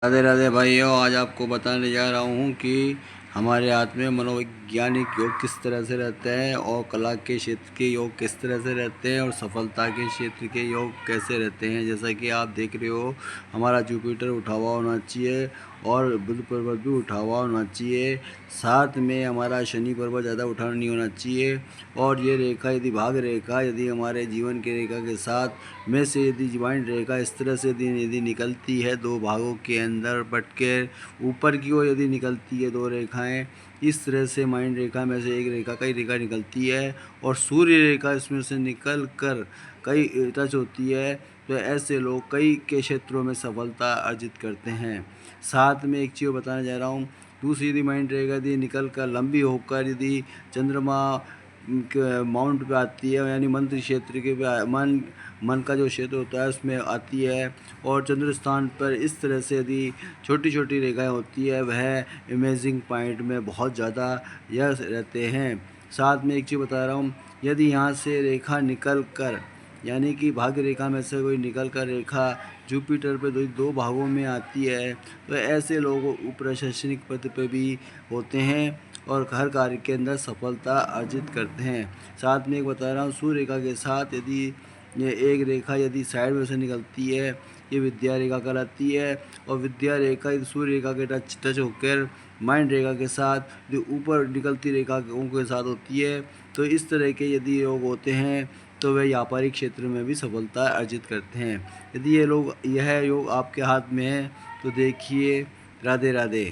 राधे राधे भाइयों। आज आपको बताने जा रहा हूँ कि हमारे हाथ में मनोवैज्ञानिक योग किस तरह से रहते हैं और कला के क्षेत्र के योग किस तरह से रहते हैं और सफलता के क्षेत्र के योग कैसे रहते हैं। जैसा कि आप देख रहे हो, हमारा जुपिटर उठा हुआ होना चाहिए और बुध पर्वत भी उठा हुआ होना चाहिए। साथ में हमारा शनि पर्वत ज़्यादा उठा नहीं होना चाहिए। और ये रेखा यदि भाग रेखा यदि हमारे जीवन की रेखा के साथ में से यदि ज्वाइंट रेखा इस तरह से यदि निकलती है, दो भागों के अंदर बट के ऊपर की ओर यदि निकलती है दो रेखाएं, इस तरह से माइंड रेखा में से एक रेखा कई रेखा निकलती है और सूर्य रेखा इसमें से निकल कर कई टच होती है, तो ऐसे लोग कई के क्षेत्रों में सफलता अर्जित करते हैं। साथ में एक चीज़ बताना चाह रहा हूँ, दूसरी यदि माइंड रेखा यदि निकल कर लंबी होकर यदि चंद्रमा माउंट पे आती है, यानी मंत्र क्षेत्र के मन का जो क्षेत्र होता है उसमें आती है, और चंद्र स्थान पर इस तरह से यदि छोटी छोटी रेखाएं होती है, वह इमेजिंग पॉइंट में बहुत ज़्यादा यह रहते हैं। साथ में एक चीज़ बता रहा हूँ, यदि यहाँ से रेखा निकल कर यानी कि भाग्य रेखा में से कोई निकल कर रेखा जुपिटर पे दो भागों में आती है, तो ऐसे लोग प्रशासनिक पद पे भी होते हैं और हर कार्य के अंदर सफलता अर्जित करते हैं। साथ में एक बता रहा हूँ, सूर्य रेखा के साथ यदि ये एक रेखा यदि साइड में से निकलती है, ये विद्या रेखा कहलाती है। और विद्या रेखा यदि सूर्य रेखा के टच होकर माइंड रेखा के साथ जो ऊपर निकलती रेखा के साथ होती है, तो इस तरह के यदि योग होते हैं तो वे व्यापारिक क्षेत्र में भी सफलता अर्जित करते हैं। यदि यह योग आपके हाथ में है तो देखिए। राधे राधे।